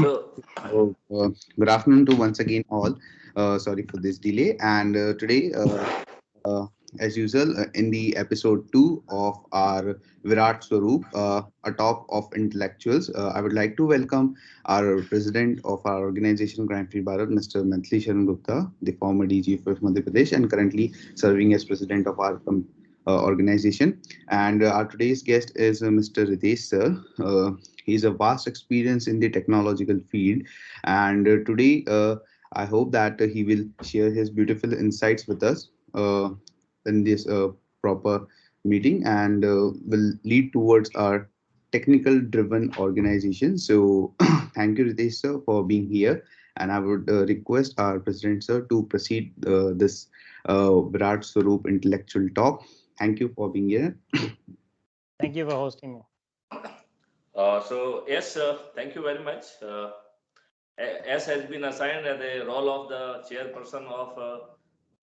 So, So, good afternoon to once again all. Sorry for this delay. And today, uh, as usual, in the episode 2 of our Virat Swaroop, a talk of intellectuals, I would like to welcome our president of our organization, Crime Free Bharat, Mr. Manthali Sharan Gupta, the former DG of Madhya Pradesh, and currently serving as president of our organization. And our today's guest is Mr. Ritesh sir. He's a vast experience in the technological field, and today I hope that he will share his beautiful insights with us in this proper meeting, and will lead towards our technical driven organization. So thank you, Ritesh sir, for being here, and I would request our president sir to proceed this Virat Swaroop intellectual talk. Thank you for being here. Thank you for hosting me. yes, thank you very much. As has been assigned as the role of the chairperson of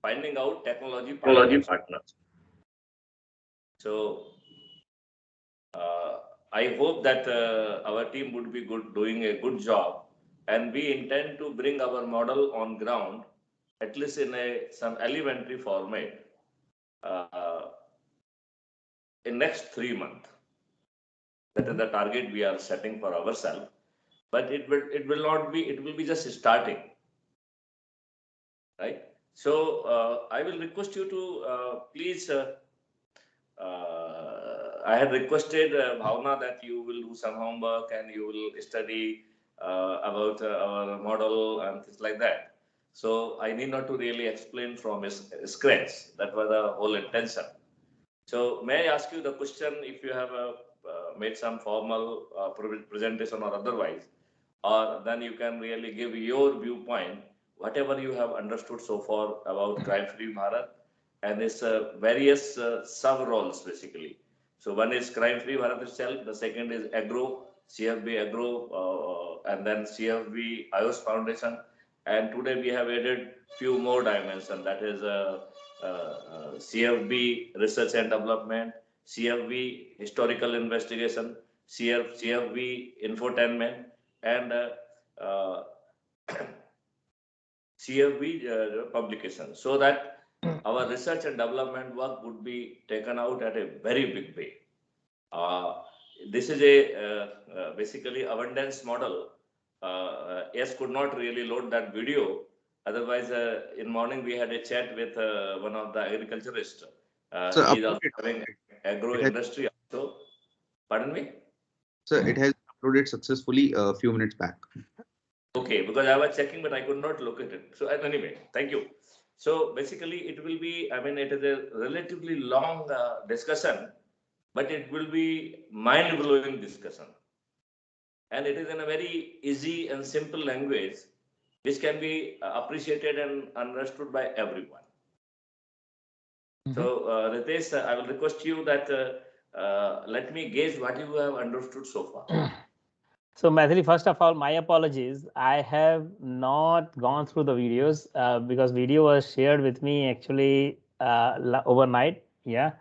finding out technology partners. So, I hope that our team would be doing a good job, and we intend to bring our model on ground, at least in some elementary format, uh, in next 3 months. That is the target we are setting for ourselves. But it will not be, it will be just starting, right? So I will request you to please. I had requested Bhavna that you will do some homework and you will study about our model and things like that. So I need not to really explain from scratch. That was the whole intention. So may I ask you the question if you have made some formal presentation or otherwise, or then you can really give your viewpoint, whatever you have understood so far about crime-free Bharat and its various sub-roles basically. So one is crime-free Bharat itself, the second is agro, CFB agro, and then CFB IOS Foundation, and today we have added few more dimensions, that is CFB research and development, CFB historical investigation, CFB infotainment, and uh, CFB publication, so that our research and development work would be taken out at a very big way. Uh, this is a basically abundance model. S could not really load that video. Otherwise, in morning we had a chat with one of the agriculturists. So He is also uploaded. having agro It has, industry also. Pardon me? so it has uploaded successfully a few minutes back. Okay, because I was checking, but I could not locate it. So anyway, thank you. So basically, it will be, I mean, it is a relatively long discussion, but it will be mind-blowing discussion. And it is in a very easy and simple language, which can be appreciated and understood by everyone. So, Ritesh, I will request you that let me gauge what you have understood so far. So, Mathili, first of all, my apologies. I have not gone through the videos because video was shared with me actually overnight. Yeah.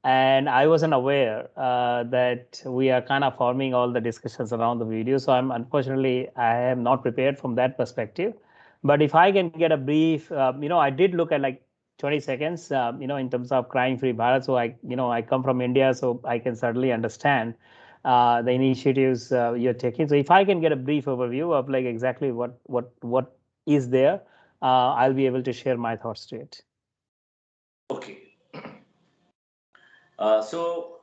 And I wasn't aware that we are kind of forming all the discussions around the video. So I'm unfortunately, I am not prepared from that perspective. But if I can get a brief, I did look at like 20 seconds, in terms of crime free Bharat. So I come from India, so I can certainly understand the initiatives you're taking. So if I can get a brief overview of like exactly what is there, I'll be able to share my thoughts to it. Okay. So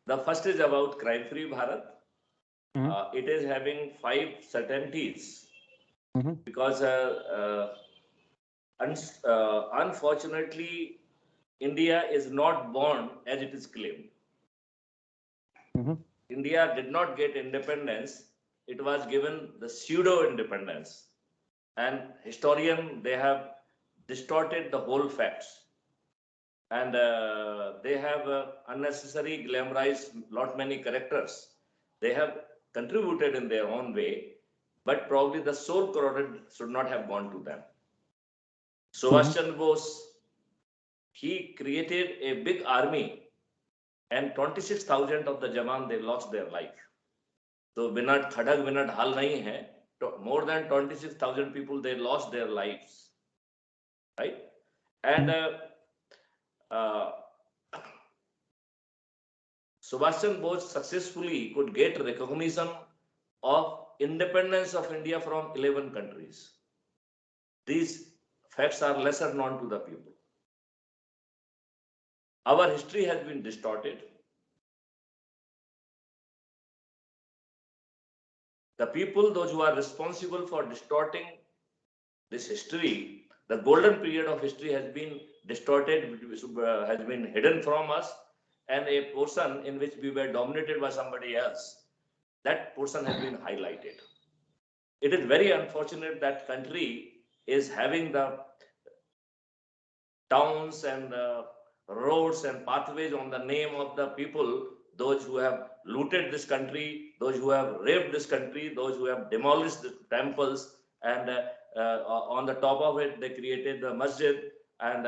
the first is about crime-free Bharat. It is having 5 certainties because unfortunately, India is not born as it is claimed. India did not get independence. It was given the pseudo independence. And historian, they have distorted the whole facts. And they have unnecessary glamorized lot many characters. They have contributed in their own way, but probably the soul credit should not have gone to them. Subhash Chandra Bose, he created a big army, and 26,000 of the Jawan, they lost their life. तो बिना खड़ग बिना ढाल नहीं है, more than 26,000 people, they lost their lives, right? And Subhash Chandra Bose successfully could get recognition of independence of India from 11 countries. These facts are lesser known to the people. Our history has been distorted. The people, those who are responsible for distorting this history, the golden period of history has been distorted, has been hidden from us, and a portion in which we were dominated by somebody else, that portion has been highlighted. It is very unfortunate that country is having the towns and roads and pathways on the name of the people, those who have looted this country, those who have raped this country, those who have demolished the temples, and on the top of it, they created the masjid, and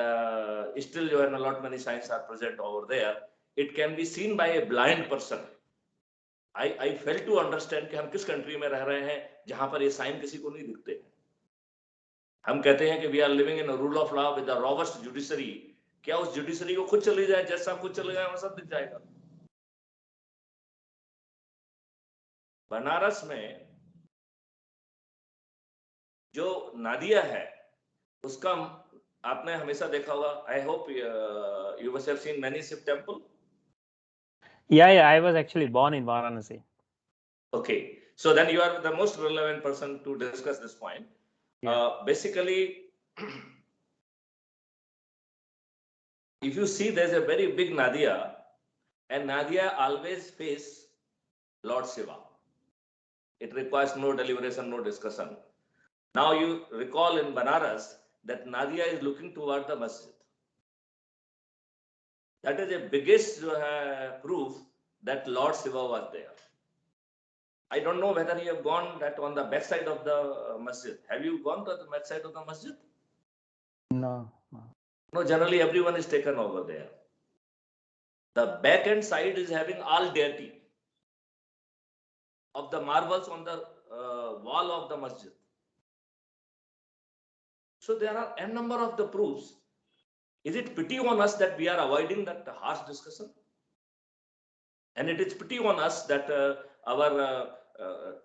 still a lot many signs are present over there. It can be seen by a blind person. I fail to understand कि हम किस country में रह रहे हैं जहां पर ये साइन किसी को नहीं दिखते हैं. हम कहते हैं कि we are living in rule of law with the robust judiciary. क्या उस जुडिशरी को खुद चली जाए, जैसा खुद चले जाए, वो सब दिख जाएगा. बनारस में जो नादिया है, उसका आपने हमेशा देखा होगा. I hope you must have seen many Shiva temple. Yeah, I was actually born in Varanasi. Okay, so then you are the most relevant person to discuss this point. Yeah. Basically, if you see, there's a very big Nadia, and Nadia always face Lord Shiva. It requires no deliberation, no discussion. Now you recall in Banaras that Nadia is looking toward the masjid. That is the biggest proof that Lord Shiva was there. I don't know whether you have gone that on the back side of the masjid. Have you gone to the back side of the masjid? No. No, generally everyone is taken over there. The back end side is having all deity of the marbles on the wall of the masjid. So there are n number of the proofs. Is it pity on us that we are avoiding that harsh discussion? And it is pity on us that our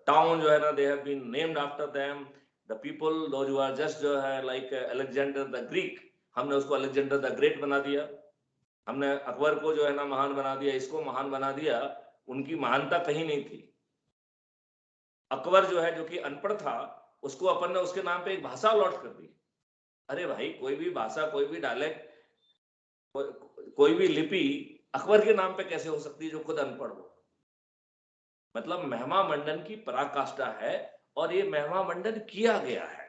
town, they have been named after them. The people, those who are just like Alexander the Greek, हमने उसको Alexander the Great बना दिया. हमने अकबर को जो है ना महान बना दिया, इसको महान बना दिया. उनकी महानता कहीं नहीं थी. अकबर जो है, जो कि अनपढ़ था, उसको अपन ने उसके नाम पे एक भाषा अलॉट कर दी. अरे भाई, कोई भी भाषा, कोई भी डायलेक्ट, कोई भी लिपि अकबर के नाम पे कैसे हो सकती है जो खुद अनपढ़ हो? मतलब महिमा मंडन की पराकाष्ठा है, और ये महिमा मंडन किया गया है.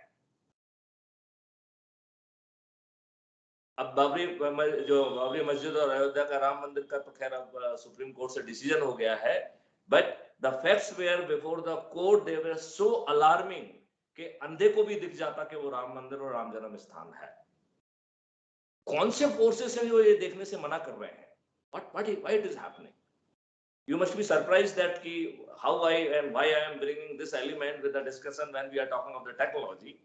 अब बाबरी मस्जिद और अयोध्या का राम मंदिर का तो खैर अब सुप्रीम कोर्ट से डिसीजन हो गया है, but the facts were before the court, they were so alarming कि अंधे को भी दिख जाता कि वो राम मंदिर और राम जन्म स्थान है. कौन से फोर्सेस हैं जो ये देखने से मना कर रहे हैं? Why it is happening? You must be surprised that how why I am bringing this element with the discussion when we are talking of the technology.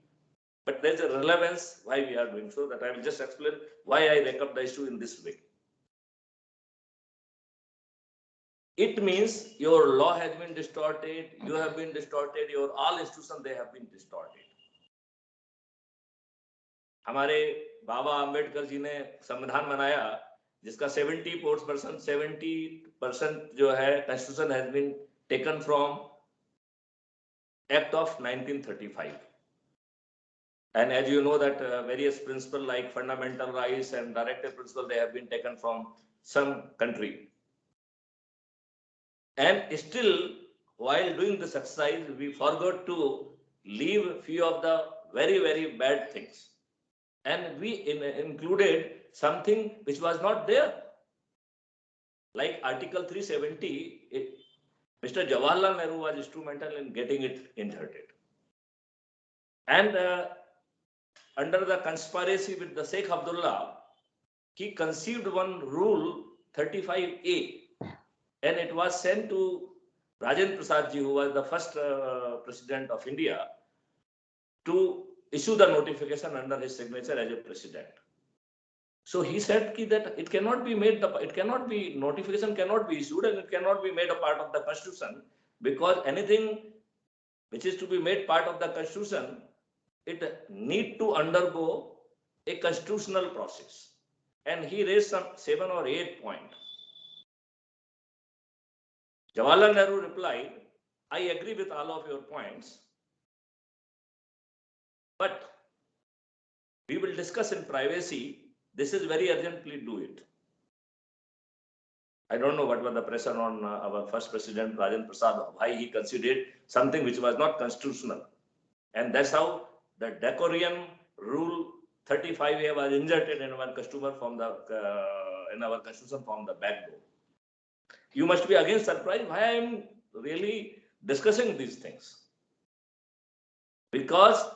But there's a relevance why we are doing so, that I will just explain why I wake up the issue in this way. It means your law has been distorted, you have been distorted, your all institutions, they have been distorted. हमारे बाबा अंबेडकर जी ने संविधान बनाया, जिसका 70% जो है constitution has been taken from Act of 1935. And as you know that various principles like fundamental rights and directive principle, they have been taken from some country. And still, while doing this exercise, we forgot to leave few of the very, very bad things. And we included something which was not there. Like Article 370, Mr. Jawaharlal Nehru was instrumental in getting it inserted. And under the conspiracy with the Sheikh Abdullah, he conceived one rule 35A, and it was sent to Rajendra Prasad ji, who was the first president of India, to issue the notification under his signature as a president. So he said that it cannot be made, notification cannot be issued and it cannot be made a part of the constitution, because anything which is to be made part of the constitution, it need to undergo a constitutional process. And he raised some 7 or 8 points. Jawaharlal Nehru replied, I agree with all of your points, but we will discuss in privacy. This is very urgent, please do it. I don't know what was the pressure on our first president, Rajendra Prasad, why he considered something which was not constitutional. And that's how the Decorum Rule 35A was inserted in our constitution from the back door. You must be again surprised why I am really discussing these things. Because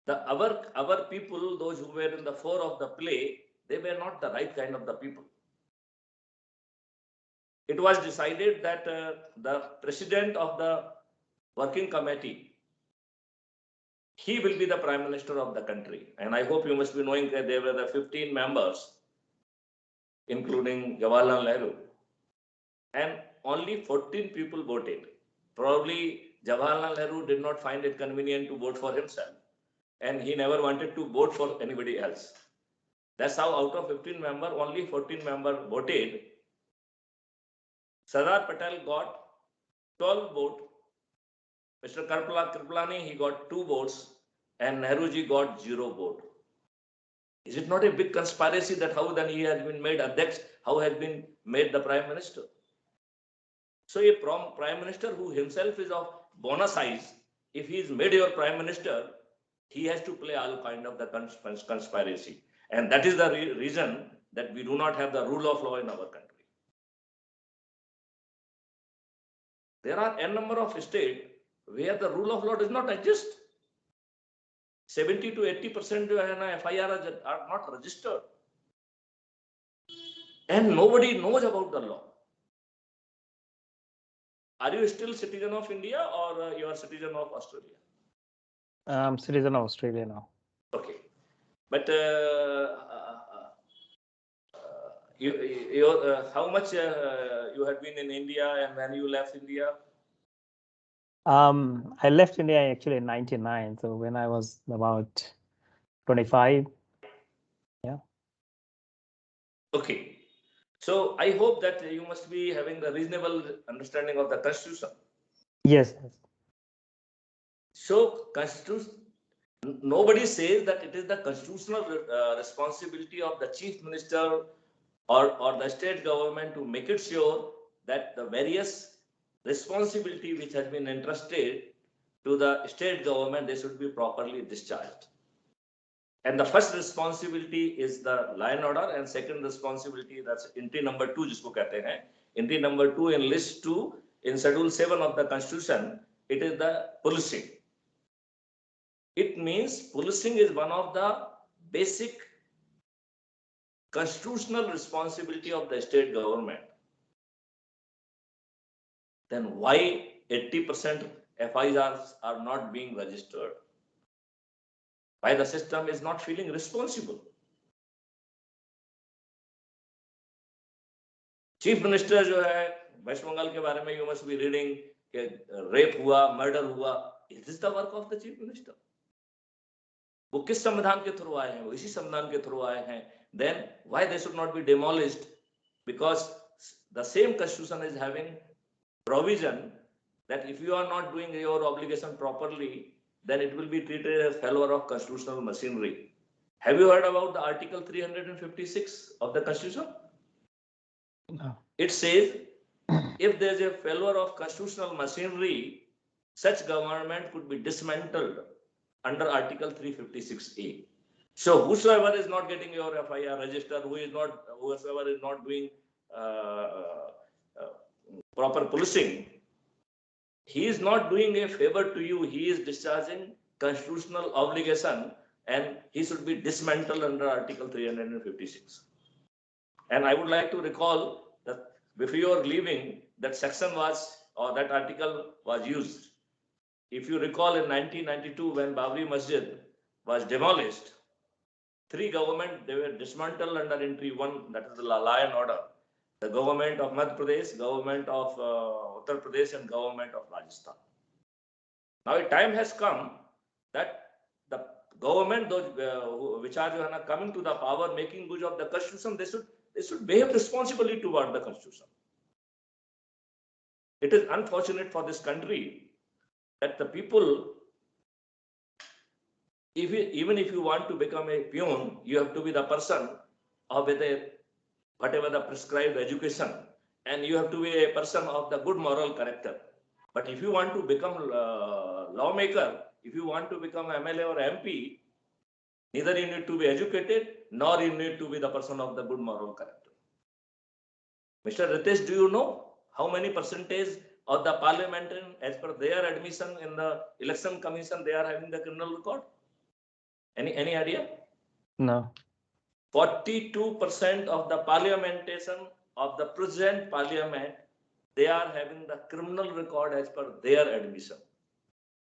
our people, those who were in the fore of the play, they were not the right kind of the people. It was decided that the president of the working committee, he will be the prime minister of the country. And I hope you must be knowing that there were the 15 members, including Jawaharlal Nehru. And only 14 people voted. Probably Jawaharlal Nehru did not find it convenient to vote for himself. And he never wanted to vote for anybody else. That's how out of 15 members, only 14 members voted. Sardar Patel got 12 votes. Mr. Kripalani, he got 2 votes. And Nehruji got 0 vote. Is it not a big conspiracy that how then he has been made Adhyaksh, how has been made the prime minister? So a prime minister who himself is of bona size, if he is made your prime minister, he has to play all kind of the conspiracy. And that is the reason that we do not have the rule of law in our country. There are a number of states where the rule of law does not exist. 70 to 80% of FIR are not registered. And nobody knows about the law. Are you still citizen of India or you are citizen of Australia? I'm citizen of Australia now. Okay. But how much you had been in India and when you left India? I left India actually in 99. So when I was about 25. Yeah. Okay. So I hope that you must be having the reasonable understanding of the Constitution. Yes. So nobody says that it is the constitutional responsibility of the chief minister or the state government to make it sure that the various responsibility which has been entrusted to the state government, they should be properly discharged. And the first responsibility is the law and order, and second responsibility, that's entry number 2 jisko kehte hain. Entry number 2 in list 2 in schedule 7 of the constitution, it is the policing. It means policing is one of the basic constitutional responsibility of the state government. Then why 80% FIRs are not being registered? Why the system is not feeling responsible? Chief Minister जो है waste Bengal के बारे में you must be reading कि rape हुआ, murder हुआ. Is this the work of the Chief Minister? वो किस संविधान के थ्रू आए हैं? वो इसी संविधान के थ्रू आए हैं. Then why they should not be demolished? Because the same constitution is having provision that if you are not doing your obligation properly, then it will be treated as failure of constitutional machinery. Have you heard about the Article 356 of the Constitution? No. It says if there is a failure of constitutional machinery, such government could be dismantled under Article 356A. So whosoever is not getting your FIR registered, whosoever is not doing proper policing, he is not doing a favor to you. He is discharging constitutional obligation, and he should be dismantled under Article 356. And I would like to recall that before leaving, that section was, or that article was used. If you recall, in 1992, when Babri Masjid was demolished, three governments, they were dismantled under entry one, that is the law and order. The government of Madhya Pradesh, government of Uttar Pradesh, and government of Rajasthan. Now a time has come that the government, those which are coming to the power, making use of the constitution, they should behave responsibly toward the constitution. It is unfortunate for this country that the people, even if you want to become a peon, you have to be the person of whatever the prescribed education, and you have to be a person of the good moral character. But if you want to become lawmaker, if you want to become MLA or MP, neither you need to be educated, nor you need to be the person of the good moral character. Mr. Ritesh, do you know how many percentage of the parliamentarian, as per their admission in the election commission, they are having the criminal record? Any idea? No. 42% of the parliamentation of the present parliament, they are having the criminal record as per their admission.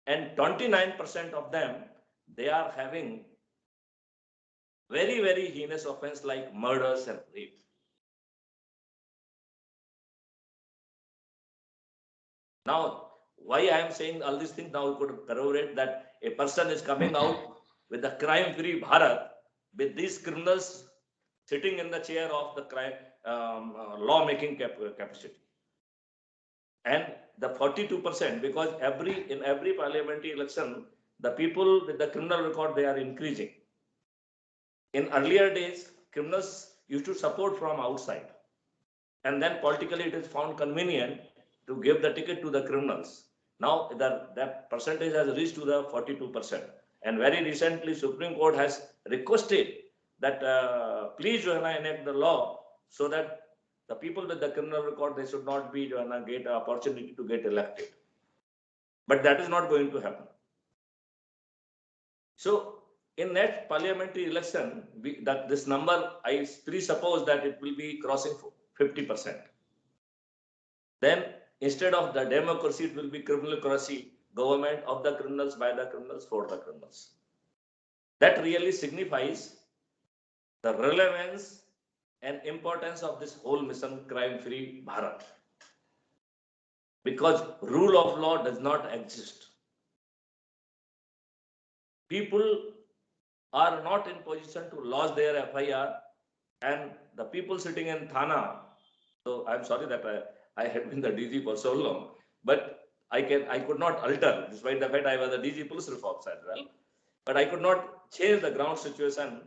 And 29% of them, they are having very, very heinous offense like murders and rape. Now, why I am saying all these things, now we could corroborate that a person is coming out with the crime-free Bharat, with these criminals sitting in the chair of the crime law-making capacity. And the 42%, because in every parliamentary election, the people with the criminal record, they are increasing. In earlier days, criminals used to support from outside. And then politically it is found convenient to give the ticket to the criminals. Now that percentage has reached to the 42%. And very recently, Supreme Court has requested that please enact the law so that the people with the criminal record, they should not be get an opportunity to get elected. But that is not going to happen. So in next parliamentary election, this number, I presuppose that it will be crossing 50%. Then instead of the democracy, it will be criminalocracy, government of the criminals, by the criminals, for the criminals. That really signifies the relevance and importance of this whole mission, crime-free Bharat. Because rule of law does not exist. People are not in position to lodge their FIR, and the people sitting in Thana, so I'm sorry that I had been the DG for so long, but I could not alter, despite the fact I was the DG police reforms as well, but I could not change the ground situation,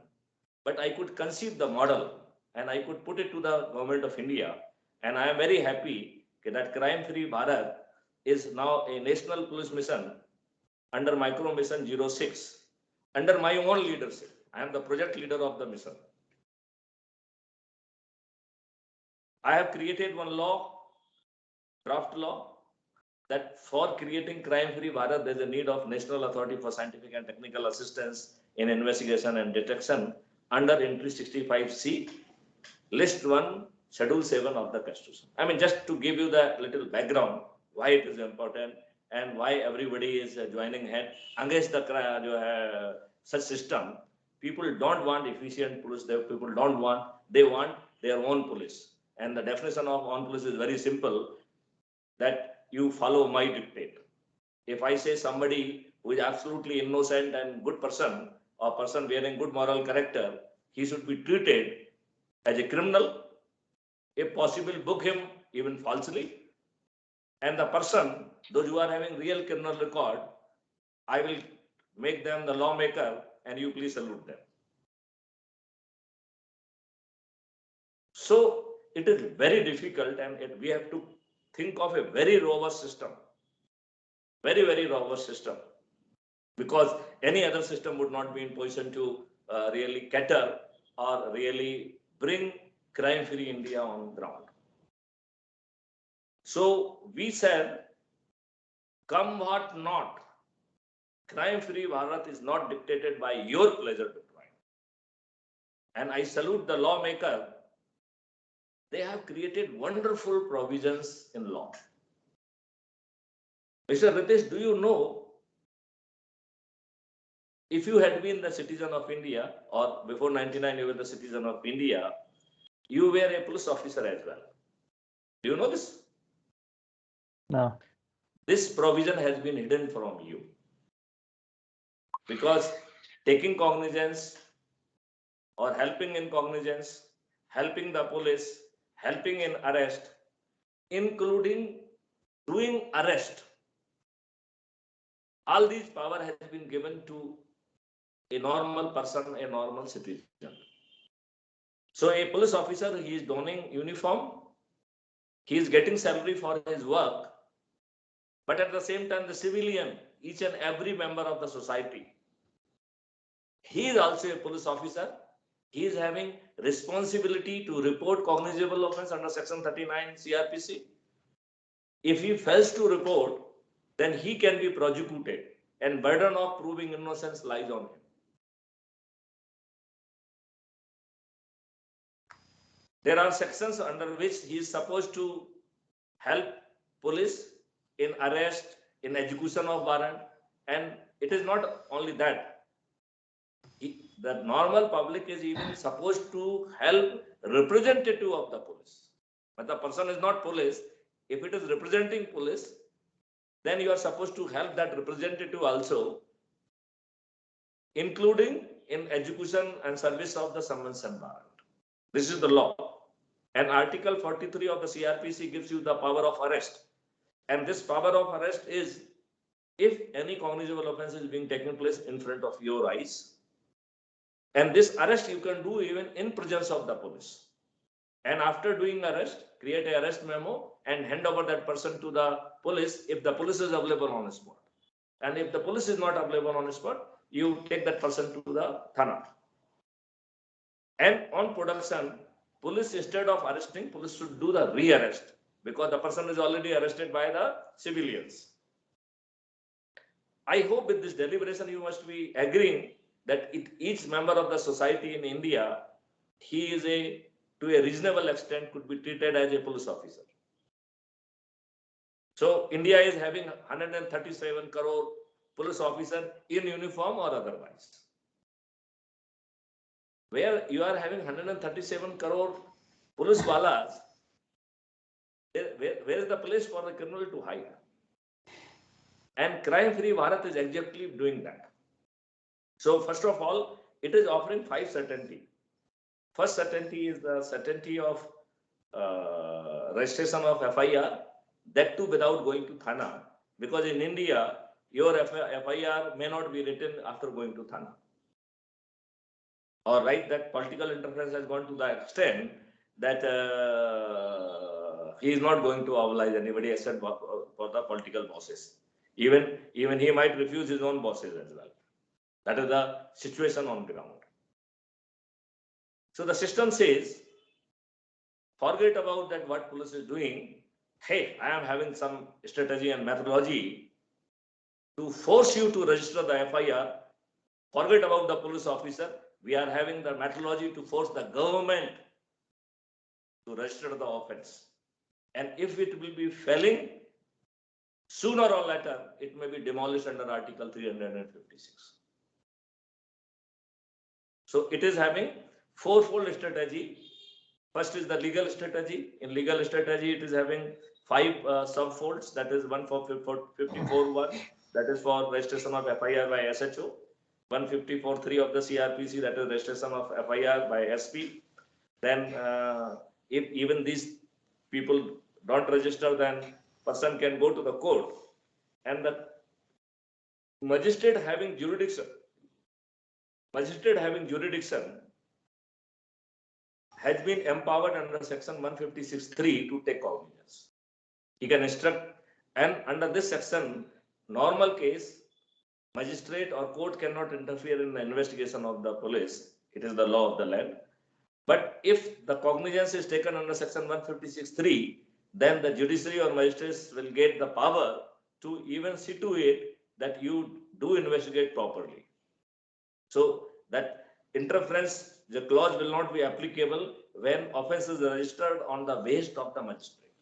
but I could conceive the model and I could put it to the government of India. And I am very happy that crime-free Bharat is now a national police mission under Micro Mission 06, under my own leadership. I am the project leader of the mission. I have created one law, draft law, that for creating crime-free Bharat, there is a need of National Authority for Scientific and Technical Assistance in Investigation and Detection under entry 65C, list 1, schedule 7 of the Constitution. I mean, just to give you the little background, why it is important and why everybody is joining hand against the such system. People don't want efficient police. People don't want, they want their own police. And the definition of own police is very simple, that you follow my dictate. If I say somebody who is absolutely innocent and good person, or person wearing good moral character, he should be treated as a criminal, if possible, book him even falsely. And the person, those who are having real criminal record, I will make them the lawmaker and you please salute them. So it is very difficult, and we have to think of a very robust system, very, very robust system, because any other system would not be in position to really cater or really bring crime-free India on ground. So we said, come what not, crime-free Bharat is not dictated by your pleasure to crime. And I salute the lawmaker they have created wonderful provisions in law. Mr. Ritesh, do you know, if you had been the citizen of India, or before 99 you were the citizen of India, you were a police officer as well. Do you know this? No. This provision has been hidden from you. Because taking cognizance or helping in cognizance, helping the police, helping in arrest, including doing arrest, all these power has been given to a normal person, a normal citizen. So a police officer, he is donning uniform, he is getting salary for his work, but at the same time, the civilian, each and every member of the society, he is also a police officer. He is having responsibility to report cognizable offense under section 39 CRPC. If he fails to report, then he can be prosecuted and burden of proving innocence lies on him. There are sections under which he is supposed to help police in arrest, in execution of warrant, and it is not only that. The normal public is even supposed to help representative of the police. But the person is not police. If it is representing police, then you are supposed to help that representative also, including in execution and service of the summons and warrant. This is the law. And Article 43 of the CRPC gives you the power of arrest. And this power of arrest is if any cognizable offense is being taken place in front of your eyes. And this arrest you can do even in presence of the police. And after doing arrest, create an arrest memo and hand over that person to the police if the police is available on the spot. And if the police is not available on the spot, you take that person to the thana. And on production, police, instead of arresting, police should do the re-arrest because the person is already arrested by the civilians. I hope with this deliberation you must be agreeing that each member of the society in India, he is to a reasonable extent could be treated as a police officer. So India is having 137 crore police officer in uniform or otherwise. Where you are having 137 crore police walas, where is the place for the criminal to hide? And crime-free Bharat is exactly doing that. So first of all, it is offering 5 certainty. First certainty is the certainty of registration of FIR, that too without going to Thana. Because in India, your FIR may not be written after going to Thana. Or right, that political interference has gone to the extent that he is not going to oblige anybody except for the political bosses. Even he might refuse his own bosses as well. That is the situation on ground. So the system says, forget about that what police is doing. Hey, I am having some strategy and methodology to force you to register the FIR. Forget about the police officer. We are having the methodology to force the government to register the offense. And if it will be failing, sooner or later, it may be demolished under Article 356. So it is having fourfold strategy. First is the legal strategy. In legal strategy, it is having 5 subfolds. That is one for 54.1. That is for registration of FIR by SHO. 154.3 of the CRPC. That is registration of FIR by SP. Then if even these people don't register, then person can go to the court. And the magistrate having jurisdiction. Magistrate having jurisdiction has been empowered under section 156.3 to take cognizance. He can instruct, and under this section, normal case, magistrate or court cannot interfere in the investigation of the police. It is the law of the land. But if the cognizance is taken under section 156.3, then the judiciary or magistrates will get the power to even see to it that you do investigate properly. So that interference the clause will not be applicable when offence is registered on the behest of the magistrate.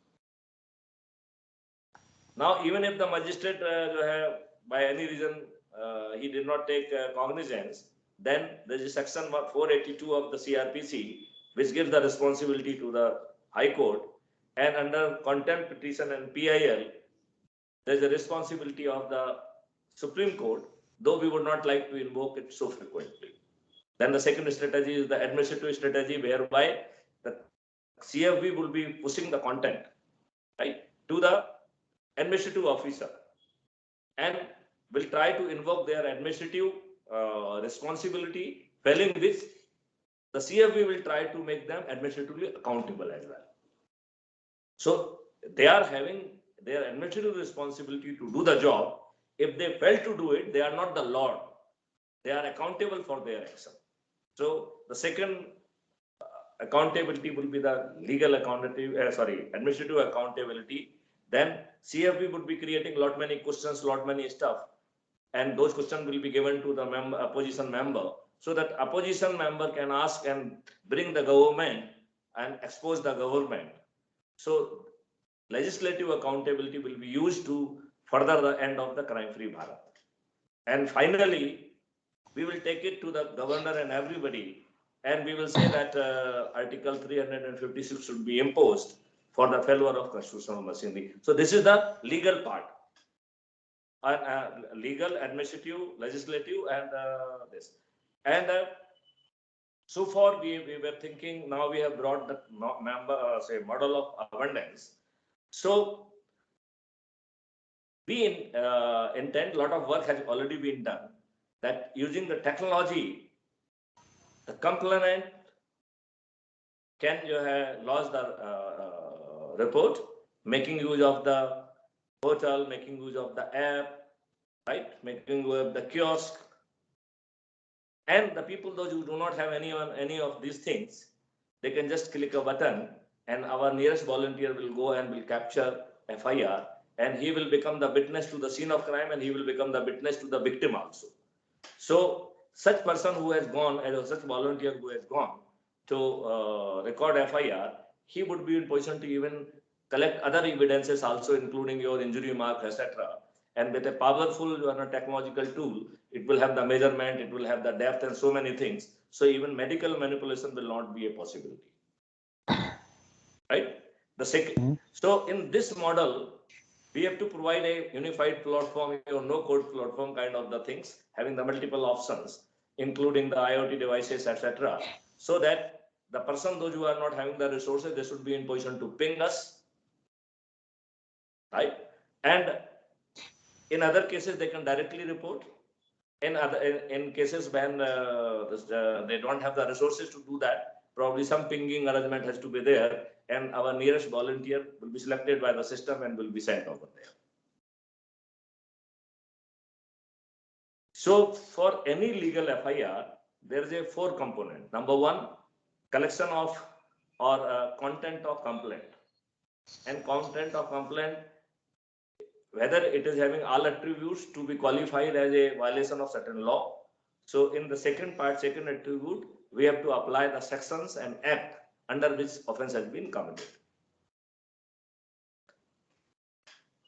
Now, even if the magistrate by any reason he did not take cognizance, then there is section 482 of the CRPC which gives the responsibility to the High Court, and under contempt petition and PIL, there is a responsibility of the Supreme Court, though we would not like to invoke it so frequently. Then the second strategy is the administrative strategy, whereby the CFB will be pushing the content, right, to the administrative officer, and will try to invoke their administrative responsibility, failing which the CFB will try to make them administratively accountable as well. So they are having their administrative responsibility to do the job. If they fail to do it, they are not the Lord. They are accountable for their action. So the second accountability will be the legal accountability, administrative accountability. Then CFB would be creating lot many questions, lot many stuff, and those questions will be given to the opposition member, so that opposition member can ask and bring the government and expose the government. So legislative accountability will be used to further the end of the crime-free Bharat. And finally, we will take it to the governor and everybody, and we will say that Article 356 should be imposed for the failure of constitutional machinery. So this is the legal part. Legal, administrative, legislative, and this. And so far we were thinking, now we have brought the model of abundance. So we intend, a lot of work has already been done, that using the technology, the complainant can lodge the report, making use of the portal, making use of the app, right, making use of the kiosk. And the people, those who do not have any of these things, they can just click a button, and our nearest volunteer will go and will capture FIR, and he will become the witness to the scene of crime, and he will become the witness to the victim also. So such person who has gone, as such volunteer who has gone to record FIR, he would be in position to even collect other evidences also, including your injury mark, etc. And with a powerful technological tool, it will have the measurement, it will have the depth, and so many things. So even medical manipulation will not be a possibility. Right? The second. So in this model, we have to provide a unified platform, no-code platform kind of the things, having the multiple options, including the IoT devices, etc. So that the person, those who are not having the resources, they should be in position to ping us, right? And in other cases, they can directly report. In cases when they don't have the resources to do that, probably some pinging arrangement has to be there, and our nearest volunteer will be selected by the system and will be sent over there. So for any legal FIR, there is a 4 component. Number 1, collection of or content of complaint. And content of complaint, whether it is having all attributes to be qualified as a violation of certain law. So in the second part, second attribute, we have to apply the sections and act under which offense has been committed.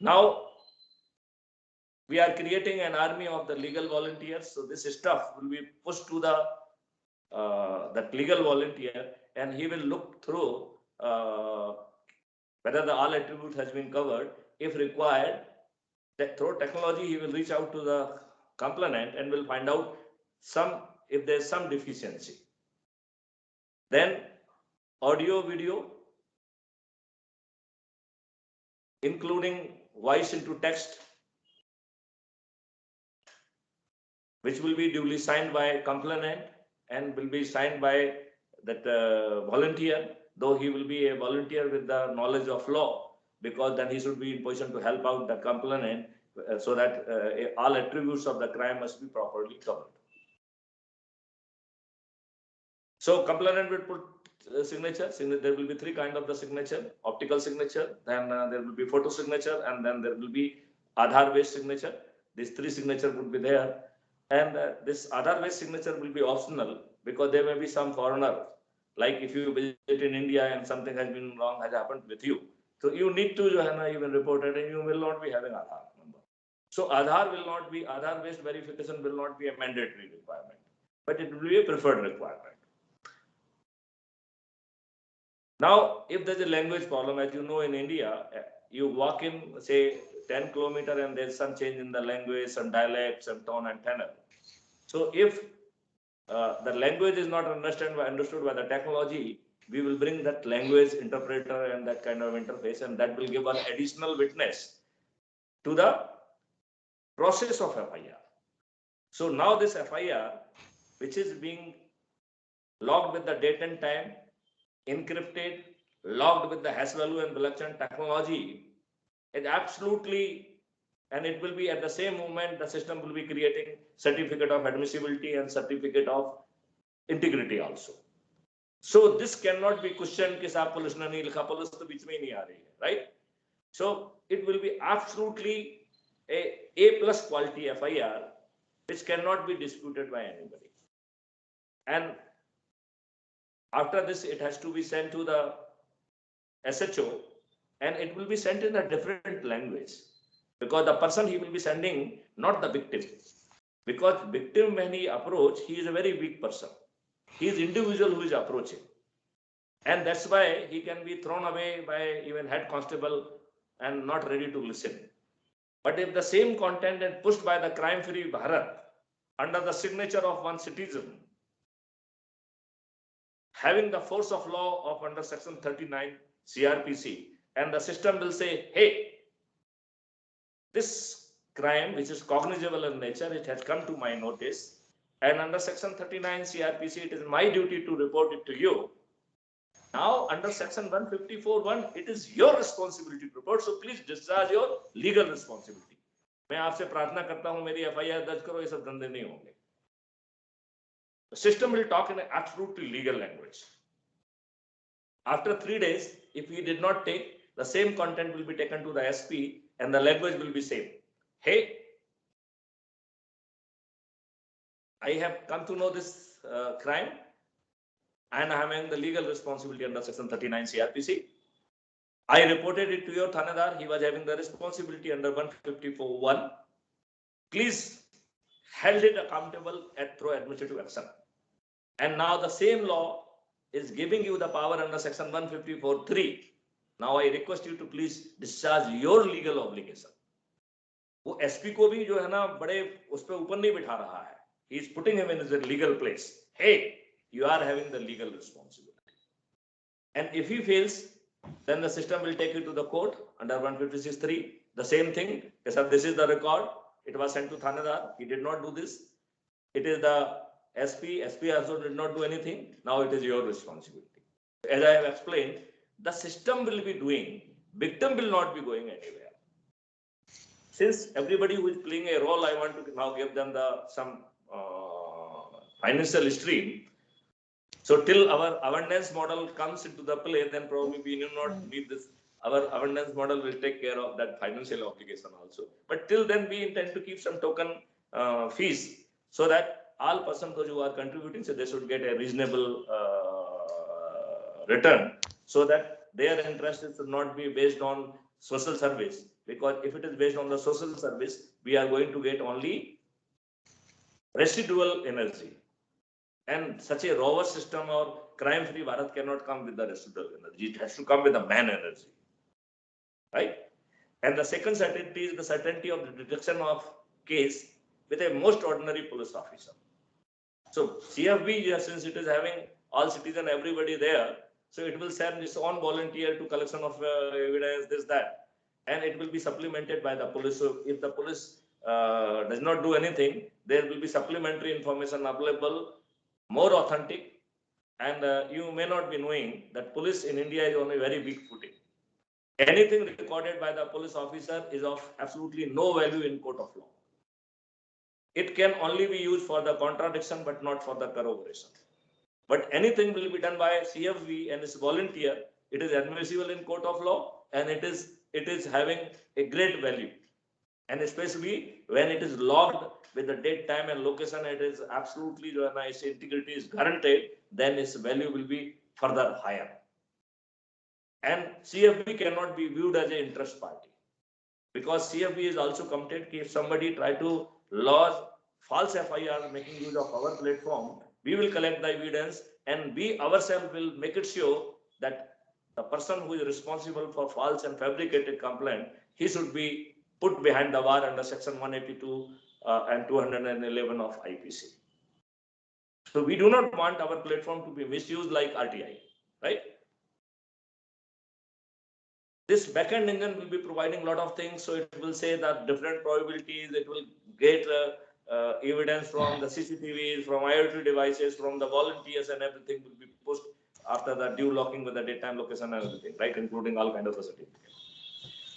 Now, we are creating an army of the legal volunteers. So this stuff will be pushed to the that legal volunteer, and he will look through whether the all attribute has been covered. If required, through technology, he will reach out to the complainant and will find out if there is some deficiency. Then audio, video, including voice into text, which will be duly signed by complainant and will be signed by that volunteer, though he will be a volunteer with the knowledge of law, because then he should be in position to help out the complainant so that all attributes of the crime must be properly covered. So complainant will put signature. There will be 3 kinds of the signature: optical signature, then there will be photo signature, and then there will be Aadhaar based signature. These 3 signatures would be there. And this Aadhaar-based signature will be optional because there may be some foreigner, like if you visit in India and something has been wrong has happened with you, so you need to even report it, and you will not be having Aadhaar number. So Aadhaar-based verification will not be a mandatory requirement, but it will be a preferred requirement. Now, if there's a language problem, as you know, in India, you walk in, say, 10 kilometers and there's some change in the language, some dialect, some tone and tenor. So if the language is not understood by the technology, we will bring that language interpreter and that kind of interface, and that will give an additional witness to the process of FIR. So now this FIR, which is being logged with the date and time, encrypted, logged with the hash value and blockchain technology, is absolutely, and it will be at the same moment the system will be creating certificate of admissibility and certificate of integrity also. So this cannot be questioned कि साहब police ने नहीं लिखा, police तो बीच में ही नहीं आ रही है, right? So it will be absolutely a plus quality FIR, which cannot be disputed by anybody. And after this, it has to be sent to the SHO, and it will be sent in a different language, because the person he will be sending, not the victim, because victim when he approach, he is a very weak person. He is individual who is approaching, and that's why he can be thrown away by even head constable and not ready to listen. But if the same content is pushed by the crime-free Bharat under the signature of one citizen, having the force of law of under section 39 CRPC, and the system will say, hey, this crime, which is cognizable in nature, it has come to my notice, and under section 39 CRPC, it is my duty to report it to you. Now, under section 154(1), it is your responsibility to report, so please discharge your legal responsibility. मैं आपसे प्रार्थना करता हूं, मेरी FIR दर्ज करो, ये सब धंधे नहीं होंगे. The system will talk in an absolutely legal language. After 3 days, if we did not take, the same content will be taken to the SP and the language will be same. Hey, I have come to know this crime, and I am having the legal responsibility under section 39 CRPC. I reported it to your Thanedar. He was having the responsibility under 154(1). Please held it accountable through administrative action. And now the same law is giving you the power under section 154(3). Now I request you to please discharge your legal obligation. वो SP को भी जो है ना बड़े उस पे ऊपर नहीं बिठा रहा है. He is putting him in his legal place. Hey, you are having the legal responsibility. And if he fails, then the system will take you to the court under 156(3). The same thing. Yes, sir, this is the record. It was sent to Thanedar. He did not do this. It is the SP. SP also did not do anything. Now it is your responsibility. As I have explained, the system will be doing. Victim will not be going anywhere. Since everybody who is playing a role, I want to now give them some financial stream. So till our abundance model comes into the play, then probably we do not need this. Our abundance model will take care of that financial obligation also. But till then, we intend to keep some token fees, so that all persons who are contributing, so they should get a reasonable return, so that their interest should not be based on social service. Because if it is based on the social service, we are going to get only residual energy. And such a robust system or crime-free Bharat cannot come with the residual energy. It has to come with the man energy, right? And the second certainty is the certainty of the detection of case with a most ordinary police officer. So CFB, since it is having all citizen, everybody there, so it will send its own volunteer to collection of evidence, this, that, and it will be supplemented by the police. So if the police does not do anything, there will be supplementary information available, more authentic, and you may not be knowing that police in India is on a very weak footing. Anything recorded by the police officer is of absolutely no value in court of law. It can only be used for the contradiction, but not for the corroboration. But anything will be done by CFB and its volunteer. It is admissible in court of law, and it is having a great value. And especially when it is logged with the date, time, and location, it is absolutely, when I say integrity is guaranteed, then its value will be further higher. And CFB cannot be viewed as an interest party, because CFB is also committed. If somebody try to lodge false FIR making use of our platform, we will collect the evidence and we ourselves will make it sure that the person who is responsible for false and fabricated complaint, he should be put behind the bar under section 182 and 211 of IPC. So we do not want our platform to be misused like RTI, right? This backend engine will be providing a lot of things. So it will say that different probabilities, it will get evidence from the CCTVs, from IoT devices, from the volunteers, and everything will be pushed after the due locking with the date, time, location, and everything, right? Including all kind of the certificates.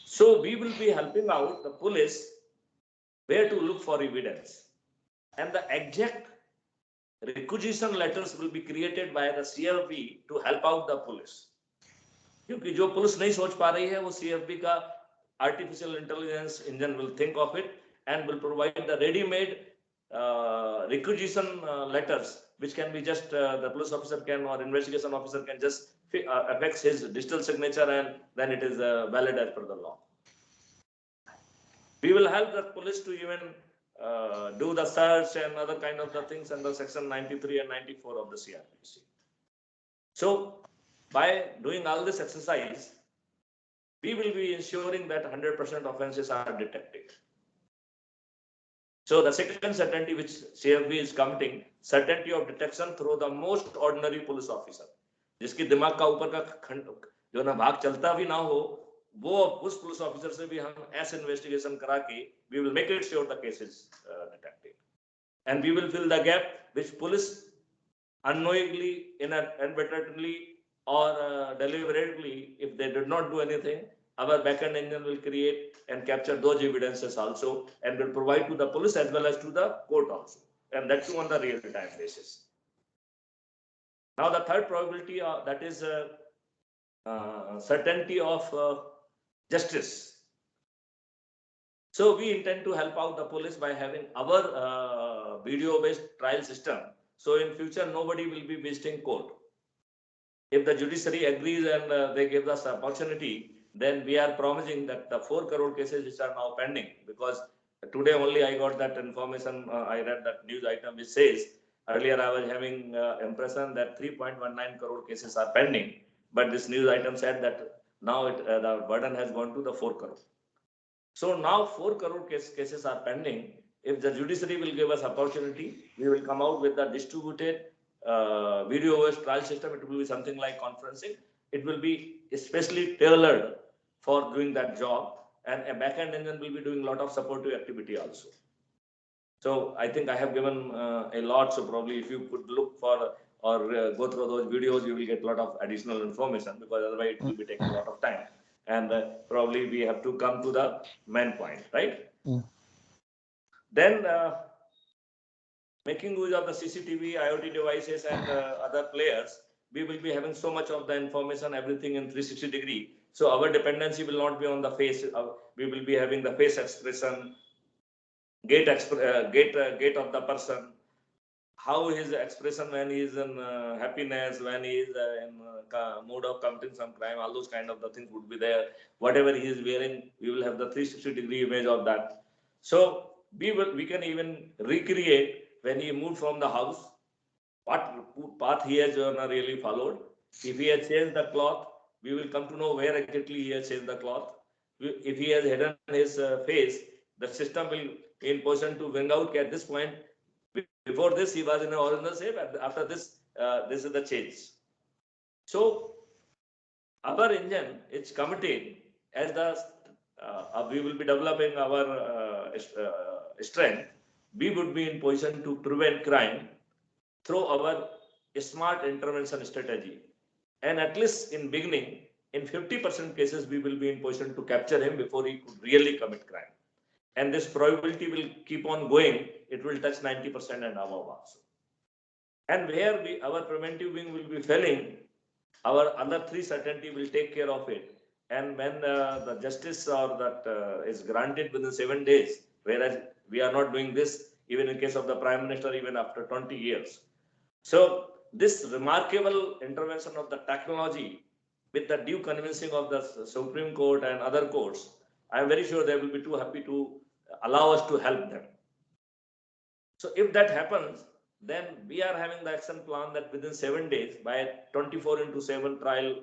So we will be helping out the police where to look for evidence. And the exact requisition letters will be created by the CFB to help out the police. क्योंकि जो police नहीं सोच पा रही है वो CFB का artificial intelligence engine will think of it and will provide the ready-made requisition letters, which can be just the police officer can or investigation officer can just affix his digital signature, and then it is valid as per the law. We will help the police to even do the search and other kind of the things under section 93 and 94 of the CRPC. So by doing all this exercise, we will be ensuring that 100% offenses are detected. So the second certainty which CFB is committing, certainty of detection through the most ordinary police officer, जिसकी दिमाग का ऊपर का खंड जो ना भाग चलता भी ना हो, वो उस पुलिस ऑफिसर से भी हम ऐसे इन्वेस्टिगेशन करा के we will make it sure the case is detected, and we will fill the gap which police unknowingly, inadvertently, or deliberately, if they did not do anything, our backend engine will create and capture those evidences also, and will provide to the police as well as to the court also, and that too on the real-time basis. Now the third probability, that is certainty of justice. So we intend to help out the police by having our video-based trial system. So in future, nobody will be visiting court. If the judiciary agrees and they give us opportunity, then we are promising that the 4 crore cases which are now pending, because today only I got that information, I read that news item which says, earlier I was having impression that 3.19 crore cases are pending, but this news item said that now the burden has gone to the 4 crore. So now 4 crore cases are pending. If the judiciary will give us opportunity, we will come out with the distributed video-based trial system. It will be something like conferencing. It will be especially tailored for doing that job, and a backend engine will be doing a lot of supportive activity also. So I think I have given a lot. So probably if you could look for or go through those videos, you will get a lot of additional information, because otherwise it will be taking a lot of time. And probably we have to come to the main point, right? Then making use of the CCTV, IoT devices, and other players, we will be having so much of the information, everything in 360 degree. So our dependency will not be on the face. We will be having the face expression, gait of the person, how his expression when he is in happiness, when he is in mood of committing some crime, all those kind of the things would be there. Whatever he is wearing, we will have the 360 degree image of that. So we can even recreate when he moved from the house, what path he has really followed. If he has changed the cloth, we will come to know where exactly he has changed the cloth. If he has hidden his face, the system will in position to bring out at this point. Before this, he was in an original shape. After this, this is the change. So our engine is committed as the we will be developing our strength. We would be in position to prevent crime through our smart intervention strategy. And at least in beginning, in 50% cases, we will be in position to capture him before he could really commit crime. And this probability will keep on going. It will touch 90% and above also. And where our preventive wing will be failing, our other 3 certainty will take care of it. and when the justice or that is granted within 7 days, whereas we are not doing this even in case of the Prime Minister even after 20 years. So this remarkable intervention of the technology with the due convincing of the Supreme Court and other courts, I am very sure they will be too happy to allow us to help them. So if that happens, then we are having the action plan that within 7 days, by 24/7 trial